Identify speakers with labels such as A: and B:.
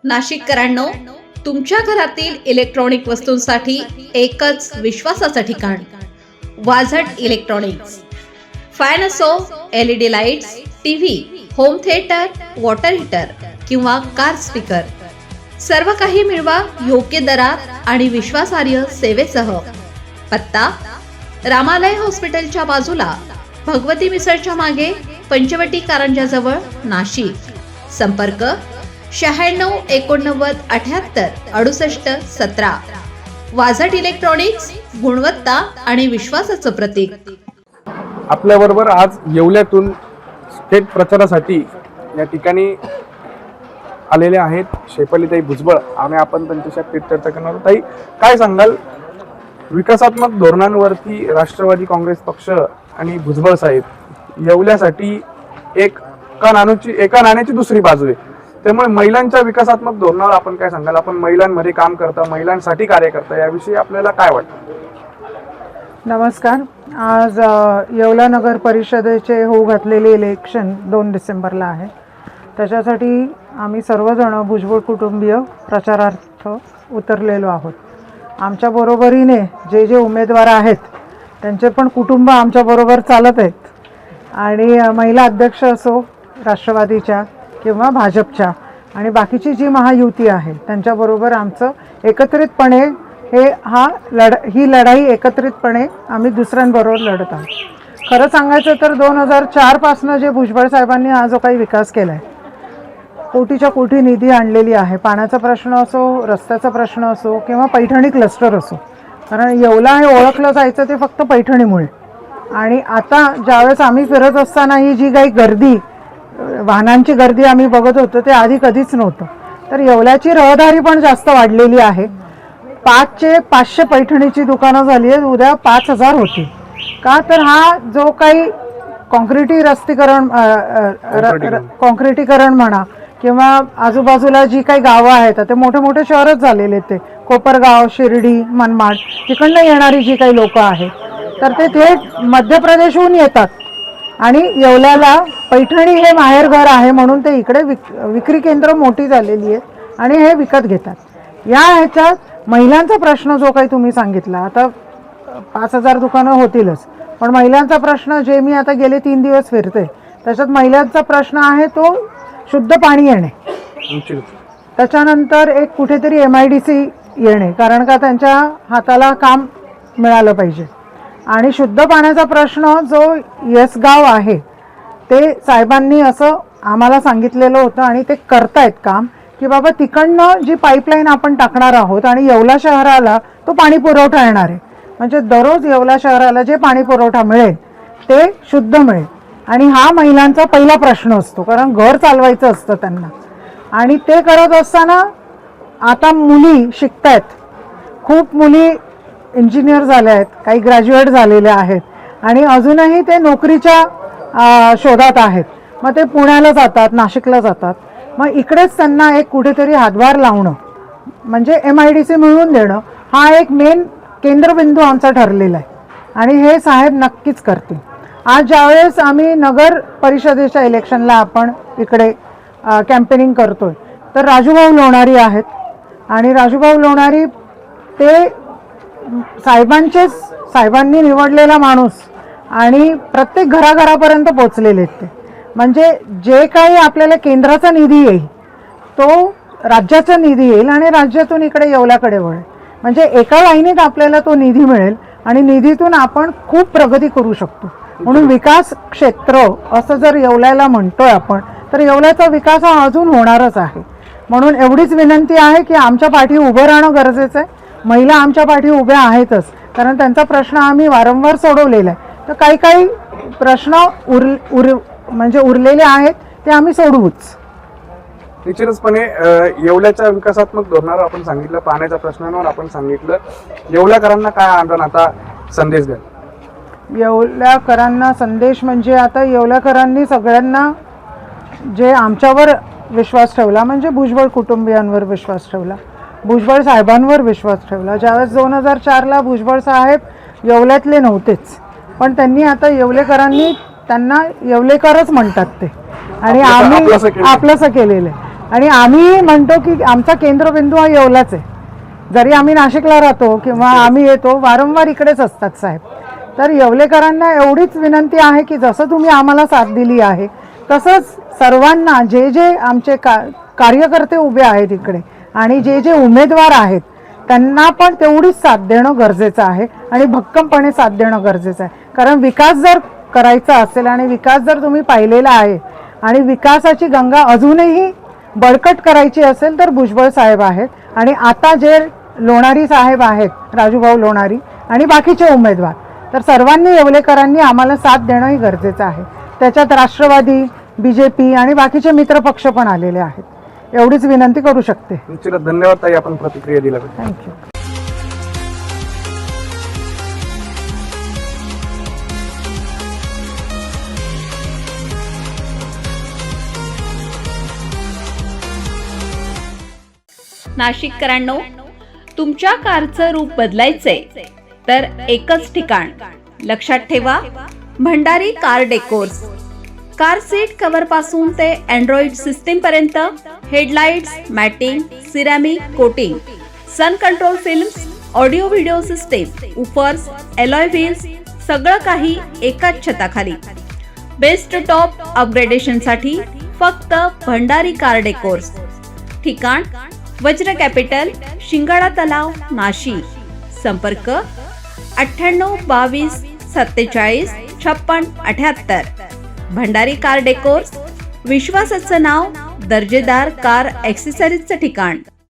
A: नाशिककरांनो, तुमच्या घरातील इलेक्ट्रॉनिक वस्तूंसाठी एकच विश्वासाचं ठिकाण, वाझट इलेक्ट्रॉनिक्स. फॅन असो, LED lights, TV, home theatre, water heater किंवा कार स्पीकर, सर्व काही मिळवा योग्य दरात आणि विश्वासार्ह सेवेसह. पत्ता: रामालय हॉस्पिटलच्या बाजूला, भगवती मिसळच्या मागे, पंचवटी कारंजाजवळ, नाशिक. संपर्क: 96 89 78 68 17. वाझट इलेक्ट्रॉनिक्स, गुणवत्ता आणि विश्वासाचं प्रतीक.
B: आपल्याबरोबर आज येवल्यातून थेट प्रचारासाठी या ठिकाणी आलेले आहेत शेफालीताई भुजबळ आणि आपण त्यांच्याशी थेट चर्चा करणार आहोत. ताई, काय सांगाल, विकासात्मक धोरणांवरती राष्ट्रवादी काँग्रेस पक्ष आणि भुजबळ साहेब येवल्यासाठी एका नाण्याची दुसरी बाजू आहे, त्यामुळे महिलांच्या विकासात्मक धोरणावर आपण काय सांगाल? आपण महिलांमध्ये काम करता, महिलांसाठी कार्य करता, याविषयी आपल्याला काय वाटतं?
C: नमस्कार. आज येवला नगर परिषदेचे होऊ घातलेले इलेक्शन 2 डिसेंबरला आहे. त्याच्यासाठी आम्ही सर्वजण भुजबळ कुटुंबीय प्रचारार्थ उतरलेलो आहोत. आमच्या बरोबरीने जे जे उमेदवार आहेत त्यांचे पण कुटुंब आमच्याबरोबर चालत आहेत आणि महिला अध्यक्ष असो राष्ट्रवादीच्या किंवा भाजपच्या आणि बाकीची जी महायुती आहे त्यांच्याबरोबर आमचं एकत्रितपणे ही लढाई एकत्रितपणे आम्ही दुसऱ्यांबरोबर लढत आहोत. खरं सांगायचं तर 2004 पासनं जे भुजबळ साहेबांनी हा जो काही विकास केला आहे, कोटीच्या कोटी निधी आणलेली आहे. पाण्याचा प्रश्न असो, रस्त्याचा प्रश्न असो किंवा पैठणी क्लस्टर असो, कारण येवला हे ओळखलं जायचं ते फक्त पैठणीमुळे. आणि आता ज्यावेळेस आम्ही फिरत असताना ही जी काही गर्दी, वाहनांची गर्दी आम्ही बघत होतो ते आधी कधीच नव्हतं. तर येवल्याची रहदारी पण जास्त वाढलेली आहे. 500 पैठणीची दुकानं झाली आहेत, उद्या 5000 होती. का तर हा जो काही कॉन्क्रिटीकरण म्हणा किंवा आजूबाजूला जी काही गावं आहेत, ते मोठे मोठे शहरच झालेले आहेत. ते कोपरगाव, शिर्डी, मनमाड तिकडनं येणारी जी काही लोक आहेत तर ते थेट मध्य प्रदेशहून येतात आणि येवल्याला पैठणी हे माहेरघर आहे म्हणून ते इकडे विक्री केंद्र मोठी झालेली आहेत आणि हे विकत घेतात. या ह्याच्यात महिलांचा प्रश्न जो काही तुम्ही सांगितला, आता 5000 दुकानं होतीलच, पण महिलांचा प्रश्न जे मी आता गेले 3 दिवस फिरते त्याच्यात महिलांचा प्रश्न आहे तो शुद्ध पाणी येणे, त्याच्यानंतर एक कुठेतरी MIDC येणे, कारण का त्यांच्या हाताला काम मिळालं पाहिजे. आणि शुद्ध पाण्याचा प्रश्न जो येसगाव आहे ते साहेबांनी असं आम्हाला सांगितलेलं होतं आणि ते करतायत काम की बाबा तिकडनं जी पाईपलाईन आपण टाकणार आहोत आणि येवला शहराला तो पाणी पुरवठा येणार आहे, म्हणजे दररोज येवला शहराला जे पाणी पुरवठा मिळेल ते शुद्ध मिळेल. आणि हा महिलांचा पहिला प्रश्न असतो, कारण घर चालवायचं असतं त्यांना. आणि ते करत असताना आता मुली शिकतायत, खूप मुली इंजिनियर झाल्या आहेत, काही ग्रॅज्युएट झालेल्या आहेत आणि अजूनही ते नोकरीच्या शोधात आहेत. मग ते पुण्याला जातात, नाशिकला जातात. मग इकडेच त्यांना एक कुठेतरी हातभार लावणं म्हणजे MIDC मिळवून देणं हा एक मेन केंद्रबिंदू आमचा ठरलेला आहे आणि हे साहेब नक्कीच करतील. आज ज्यावेळेस आम्ही नगर परिषदेच्या इलेक्शनला आपण इकडे कॅम्पेनिंग करतोय तर राजूभाऊ लोणारी आहेत आणि राजूभाऊ लोणारी ते साहेबांनी निवडलेला माणूस आणि प्रत्येक घराघरापर्यंत पोचलेले आहेत. ते म्हणजे जे काही आपल्याला केंद्राचा निधी येईल तो राज्याचा निधी येईल आणि राज्यातून इकडे येवल्याकडे वळेल, म्हणजे एका लाईनीत आपल्याला तो निधी मिळेल आणि निधीतून आपण खूप प्रगती करू शकतो. म्हणून विकास क्षेत्र असं जर येवल्याला म्हणतोय आपण तर येवल्याचा विकास हा अजून होणारच आहे. म्हणून एवढीच विनंती आहे की आमच्या पाठी उभं राहणं गरजेचं आहे. महिला आमच्या पाठी उभ्या आहेतच, कारण त्यांचा प्रश्न आम्ही वारंवार सोडवलेला आहे. तर काही प्रश्न म्हणजे उरलेले आहेत ते आम्ही सोडवूच.
B: निश्चितपणे येवल्याच्या विकासात्मक धोरणावर आपण सांगितलं, पाण्याच्या प्रश्नांवर आपण सांगितलं. येवल्याकरांना काय आपण आता संदेश द्या?
C: येवल्याकरांना संदेश म्हणजे आता येवल्याकरांनी सगळ्यांना जे आमच्यावर विश्वास ठेवला, म्हणजे भुजबळ कुटुंबियांवर विश्वास ठेवला, भुजबळ साहेबांवर विश्वास ठेवला. ज्यावेळेस 2004ला भुजबळ साहेब येवल्यातले नव्हतेच, पण त्यांनी आता येवलेकरांनी त्यांना येवलेकरच म्हणतात ते आणि आम्ही आपलंसं केलेलं आहे. आणि आम्ही म्हणतो की आमचा केंद्रबिंदू हा येवलाच आहे. जरी आम्ही नाशिकला राहतो किंवा आम्ही येतो, वारंवार इकडेच असतात साहेब. तर येवलेकरांना एवढीच विनंती आहे की जसं तुम्ही आम्हाला साथ दिली आहे तसंच सर्वांना, जे जे आमचे कार्यकर्ते उभे आहेत इकडे आणि जे जे उमेदवार आहेत त्यांना पण तेवढीच साथ देणं गरजेचं आहे आणि भक्कमपणे साथ देणं गरजेचं आहे. कारण विकास जर करायचा असेल आणि विकास जर तुम्ही पाहिलेला आहे आणि विकासाची गंगा अजूनही बळकट करायची असेल तर भुजबळ साहेब आहेत. आणि आता जे लोणारी साहेब आहेत, राजूभाऊ लोणारी आणि बाकीचे उमेदवार, तर सर्वांनी येवलेकरांनी आम्हाला साथ देणंही गरजेचं आहे. त्याच्यात राष्ट्रवादी, BJP आणि बाकीचे मित्रपक्ष पण आलेले आहेत. एवढीच विनंती करू शकते.
B: निश्चितच धन्यवाद ताई, आपण प्रतिक्रिया दिल्याबद्दल.
C: थँक्यू.
A: नाशिककरांनो, तुमच्या कारचं रूप बदलायचंय तर एकच ठिकाण लक्षात ठेवा, Bhandari car decors. Car seat cover पासून ते अँड्रॉइड सिस्टीम पर्यंत, headlights, matting, ceramic coating, sun control films, audio video system, woofers, alloy wheels, सगळं काही एकाच छताखाली. बेस्ट टॉप अपग्रेडेशनसाठी फक्त भंडारी कार डेकोर्स. ठिकाण वज्र कॅपिटल, शिंगाडा तलाव, नाशिक. संपर्क 98 22 47 56 78. भंडारी कार डेकोर्स, विश्वासाचं नाव, दर्जेदार कार ॲक्सेसरीजचं ठिकाण.